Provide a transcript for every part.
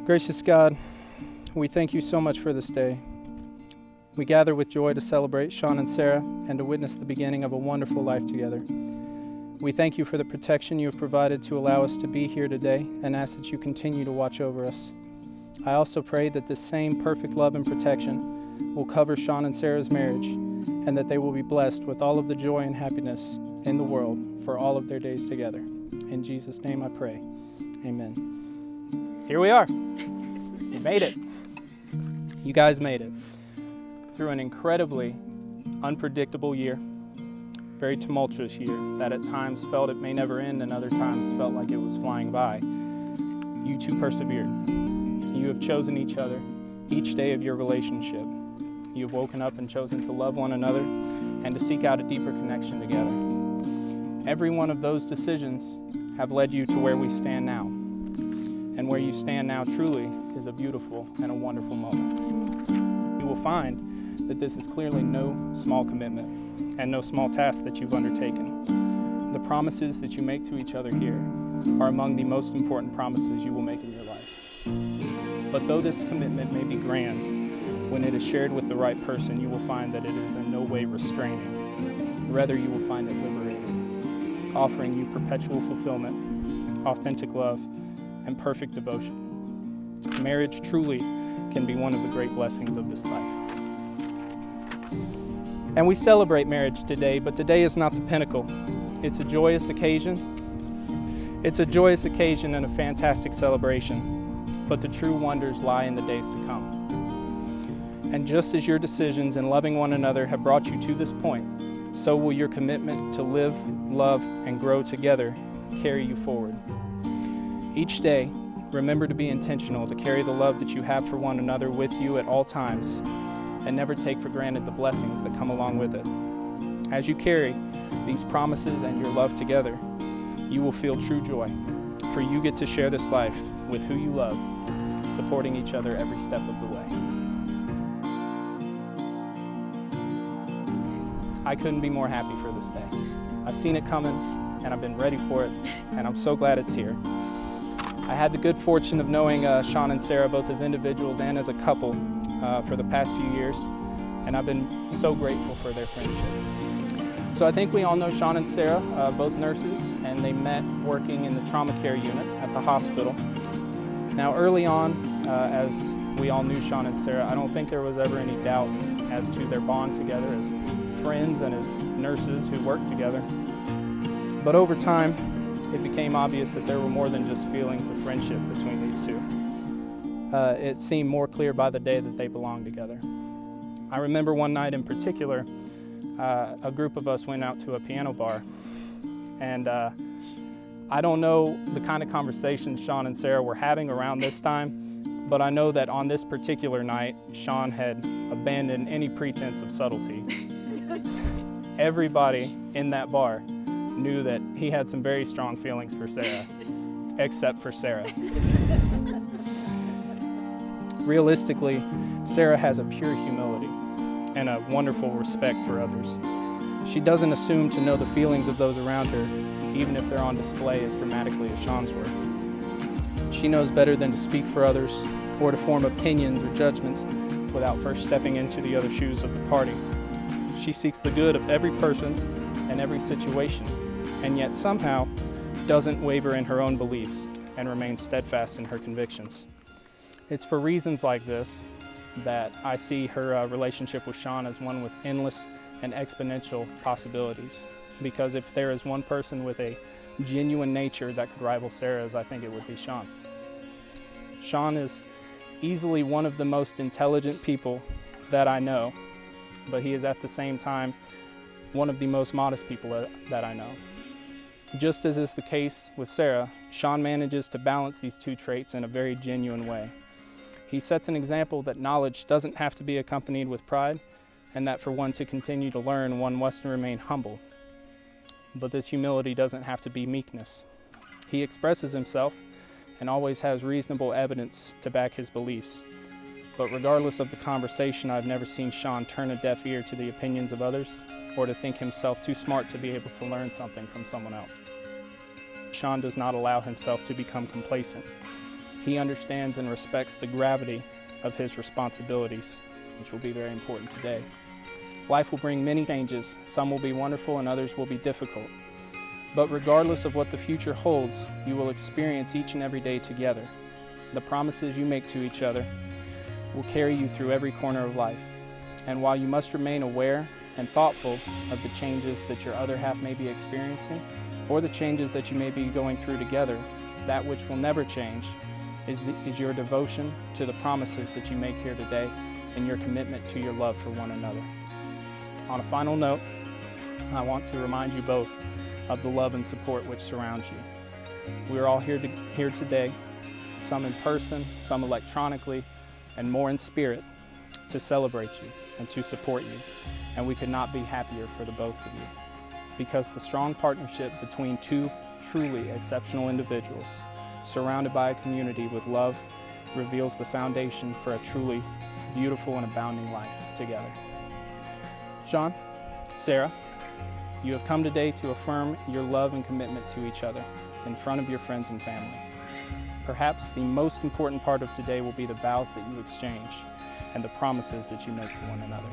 Gracious God, we thank you so much for this day. We gather with joy to celebrate Sean and Sarah and to witness the beginning of a wonderful life together. We thank you for the protection you have provided to allow us to be here today and ask that you continue to watch over us. I also pray that this same perfect love and protection will cover Sean and Sarah's marriage and that they will be blessed with all of the joy and happiness in the world for all of their days together. In Jesus' name I pray. Amen. Here we are. You made it. You guys made it. Through an incredibly unpredictable year, very tumultuous year that at times felt it may never end and other times felt like it was flying by, you two persevered. You have chosen each other each day of your relationship. You have woken up and chosen to love one another and to seek out a deeper connection together. Every one of those decisions have led you to where we stand now. And where you stand now truly is a beautiful and a wonderful moment. You will find that this is clearly no small commitment and no small task that you've undertaken. The promises that you make to each other here are among the most important promises you will make in your life. But though this commitment may be grand, when it is shared with the right person, you will find that it is in no way restraining. Rather, you will find it liberating, offering you perpetual fulfillment, authentic love, and perfect devotion. Marriage truly can be one of the great blessings of this life. And we celebrate marriage today, but today is not the pinnacle. It's a joyous occasion. It's a joyous occasion and a fantastic celebration, but the true wonders lie in the days to come. And just as your decisions in loving one another have brought you to this point, so will your commitment to live, love, and grow together carry you forward. Each day, remember to be intentional to carry the love that you have for one another with you at all times, and never take for granted the blessings that come along with it. As you carry these promises and your love together, you will feel true joy, for you get to share this life with who you love, supporting each other every step of the way. I couldn't be more happy for this day. I've seen it coming, and I've been ready for it, and I'm so glad it's here. I had the good fortune of knowing Sean and Sarah both as individuals and as a couple for the past few years, and I've been so grateful for their friendship. So I think we all know Sean and Sarah, both nurses, and they met working in the trauma care unit at the hospital. Now early on, as we all knew Sean and Sarah, I don't think there was ever any doubt as to their bond together as friends and as nurses who worked together. But over time, it became obvious that there were more than just feelings of friendship between these two. It seemed more clear by the day that they belonged together. I remember one night in particular, a group of us went out to a piano bar, and I don't know the kind of conversations Sean and Sarah were having around this time, but I know that on this particular night, Sean had abandoned any pretense of subtlety. Everybody in that bar knew that he had some very strong feelings for Sarah, except for Sarah. Realistically, Sarah has a pure humility and a wonderful respect for others. She doesn't assume to know the feelings of those around her, even if they're on display as dramatically as Sean's were. She knows better than to speak for others or to form opinions or judgments without first stepping into the other shoes of the party. She seeks the good of every person and every situation, and yet somehow doesn't waver in her own beliefs and remains steadfast in her convictions. It's for reasons like this that I see her relationship with Sean as one with endless and exponential possibilities. Because if there is one person with a genuine nature that could rival Sarah's, I think it would be Sean. Sean is easily one of the most intelligent people that I know, but he is at the same time one of the most modest people that I know. Just as is the case with Sarah, Sean manages to balance these two traits in a very genuine way. He sets an example that knowledge doesn't have to be accompanied with pride, and that for one to continue to learn, one must remain humble. But this humility doesn't have to be meekness. He expresses himself and always has reasonable evidence to back his beliefs. But regardless of the conversation, I've never seen Sean turn a deaf ear to the opinions of others or to think himself too smart to be able to learn something from someone else. Sean does not allow himself to become complacent. He understands and respects the gravity of his responsibilities, which will be very important today. Life will bring many changes. Some will be wonderful and others will be difficult. But regardless of what the future holds, you will experience each and every day together. The promises you make to each other will carry you through every corner of life. And while you must remain aware and thoughtful of the changes that your other half may be experiencing, or the changes that you may be going through together, that which will never change is your devotion to the promises that you make here today and your commitment to your love for one another. On a final note, I want to remind you both of the love and support which surrounds you. We are all here today, some in person, some electronically, and more in spirit, to celebrate you and to support you. And we could not be happier for the both of you, because the strong partnership between two truly exceptional individuals surrounded by a community with love reveals the foundation for a truly beautiful and abounding life together. Sean, Sarah, you have come today to affirm your love and commitment to each other in front of your friends and family. Perhaps the most important part of today will be the vows that you exchange and the promises that you make to one another.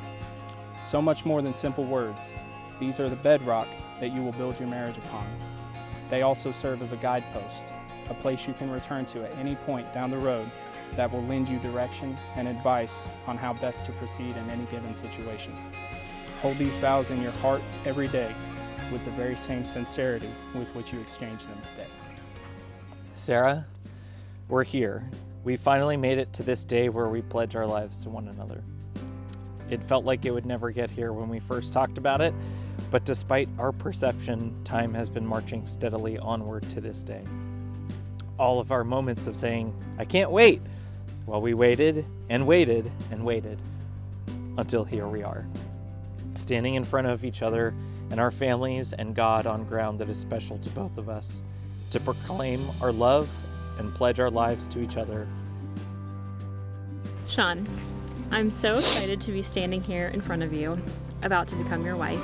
So much more than simple words, these are the bedrock that you will build your marriage upon. They also serve as a guidepost, a place you can return to at any point down the road that will lend you direction and advice on how best to proceed in any given situation. Hold these vows in your heart every day with the very same sincerity with which you exchange them today. Sarah, we're here. We finally made it to this day where we pledge our lives to one another. It felt like it would never get here when we first talked about it, but despite our perception, time has been marching steadily onward to this day. All of our moments of saying, "I can't wait," while we waited and waited and waited until here we are, standing in front of each other and our families and God on ground that is special to both of us, to proclaim our love and pledge our lives to each other. Sean, I'm so excited to be standing here in front of you, about to become your wife.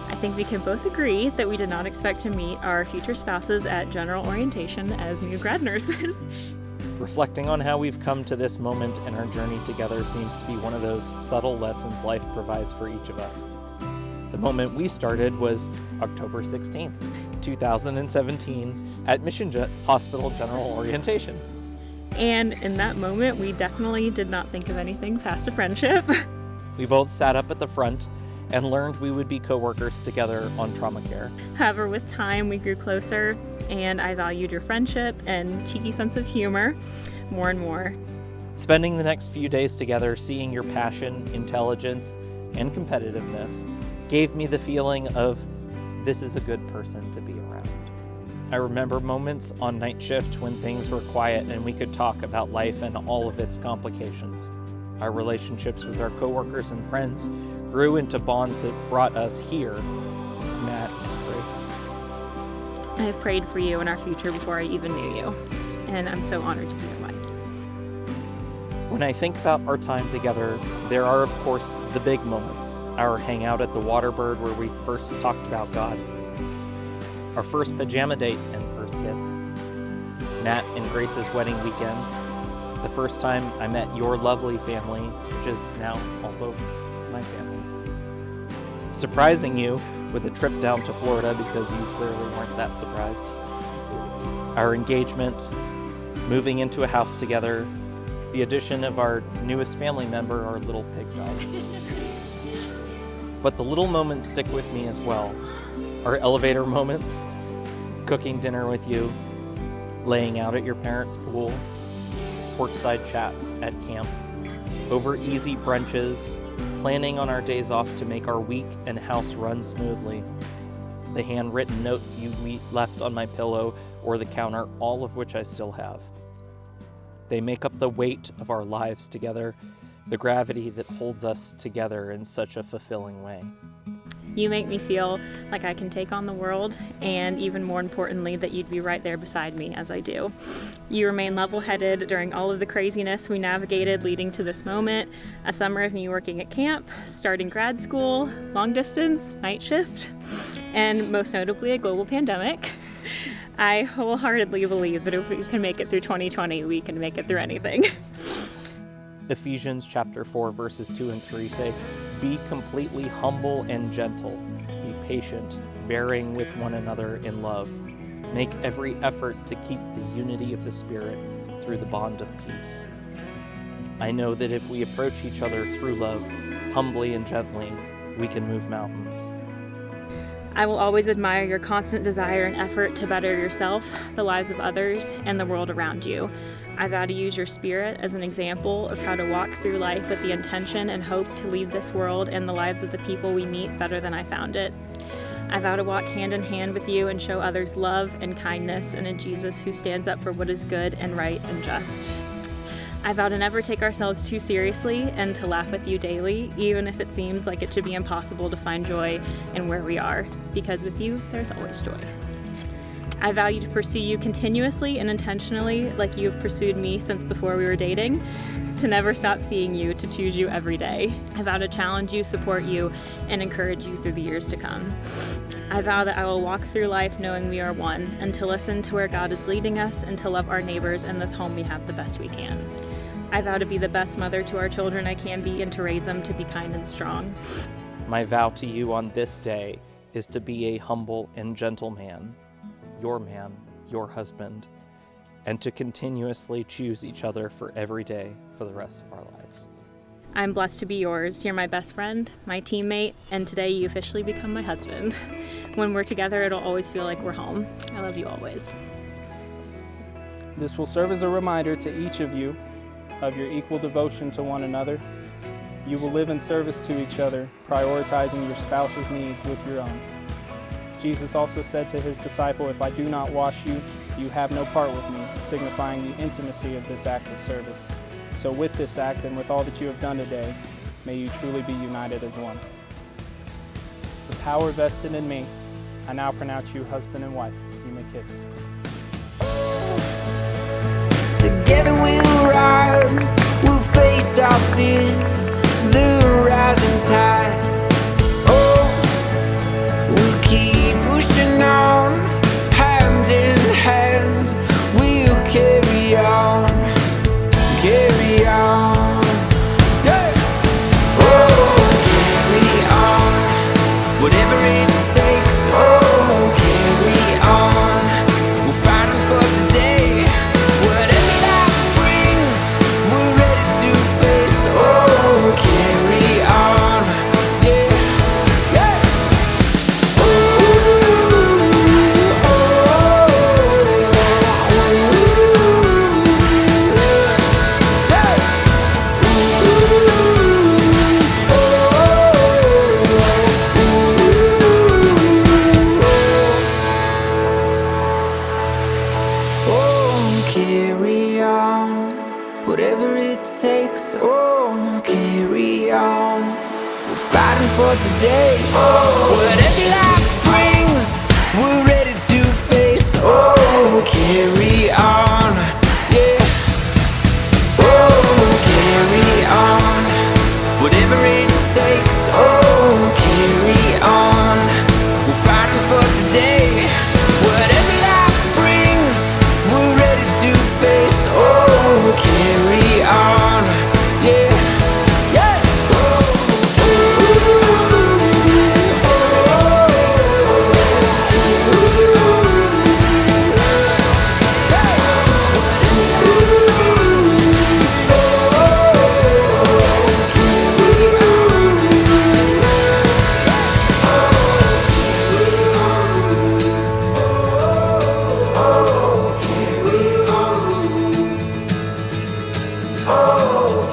I think we can both agree that we did not expect to meet our future spouses at general orientation as new grad nurses. Reflecting on how we've come to this moment in our journey together seems to be one of those subtle lessons life provides for each of us. The moment we started was October 16th, 2017 at Mission Hospital General Orientation. And in that moment, we definitely did not think of anything past a friendship. We both sat up at the front and learned we would be co-workers together on trauma care. However, with time, we grew closer, and I valued your friendship and cheeky sense of humor more and more. Spending the next few days together, seeing your passion, intelligence, and competitiveness gave me the feeling of this is a good person to be around. I remember moments on night shift when things were quiet and we could talk about life and all of its complications. Our relationships with our coworkers and friends grew into bonds that brought us here with Matt and Grace. I have prayed for you and our future before I even knew you, and I'm so honored to be your wife. When I think about our time together, there are, of course, the big moments. Our hangout at the Waterbird where we first talked about God. Our first pajama date and first kiss. Matt and Grace's wedding weekend. The first time I met your lovely family, which is now also my family. Surprising you with a trip down to Florida because you clearly weren't that surprised. Our engagement, moving into a house together, the addition of our newest family member, our little pig dog. But the little moments stick with me as well. Our elevator moments, cooking dinner with you, laying out at your parents' pool, porchside chats at camp, over easy brunches, planning on our days off to make our week and house run smoothly, the handwritten notes you left on my pillow or the counter, all of which I still have. They make up the weight of our lives together, the gravity that holds us together in such a fulfilling way. You make me feel like I can take on the world, and even more importantly, that you'd be right there beside me as I do. You remain level-headed during all of the craziness we navigated leading to this moment. A summer of me working at camp, starting grad school, long distance, night shift, and most notably a global pandemic. I wholeheartedly believe that if we can make it through 2020, we can make it through anything. Ephesians chapter 4, verses 2 and 3 say, "Be completely humble and gentle. Be patient, bearing with one another in love. Make every effort to keep the unity of the Spirit through the bond of peace." I know that if we approach each other through love, humbly and gently, we can move mountains. I will always admire your constant desire and effort to better yourself, the lives of others, and the world around you. I vow to use your spirit as an example of how to walk through life with the intention and hope to leave this world and the lives of the people we meet better than I found it. I vow to walk hand in hand with you and show others love and kindness and a Jesus who stands up for what is good and right and just. I vow to never take ourselves too seriously and to laugh with you daily, even if it seems like it should be impossible to find joy in where we are, because with you, there's always joy. I vow to pursue you continuously and intentionally like you have pursued me since before we were dating, to never stop seeing you, to choose you every day. I vow to challenge you, support you, and encourage you through the years to come. I vow that I will walk through life knowing we are one, and to listen to where God is leading us, and to love our neighbors and this home we have the best we can. I vow to be the best mother to our children I can be and to raise them to be kind and strong. My vow to you on this day is to be a humble and gentle man, your husband, and to continuously choose each other for every day for the rest of our lives. I'm blessed to be yours. You're my best friend, my teammate, and today you officially become my husband. When we're together, it'll always feel like we're home. I love you always. This will serve as a reminder to each of you of your equal devotion to one another. You will live in service to each other, prioritizing your spouse's needs with your own. Jesus also said to his disciple, "If I do not wash you, you have no part with me," signifying the intimacy of this act of service. So with this act and with all that you have done today, may you truly be united as one. The power vested in me, I now pronounce you husband and wife. You may kiss. Together we'll rise, we'll face our fears, the rising tide. Oh, we'll keep pushing on, hand in hand, we'll carry on, carry on. Yeah. Oh, carry on, whatever it takes. Oh, carry on, we're fighting for today. Whatever life brings, we're ready to face. Oh, carry on, yeah, yeah. Oh, oh, carry on, whatever it takes. Oh, carry on, we're fighting for today. Oh, whatever life brings, we're ready to face. Oh, carry on, yeah. Oh, carry on, whatever it takes. Oh, carry on, we're fighting for today. Whatever life brings, we're ready to face. Oh, carry on, yeah, yeah. Oh,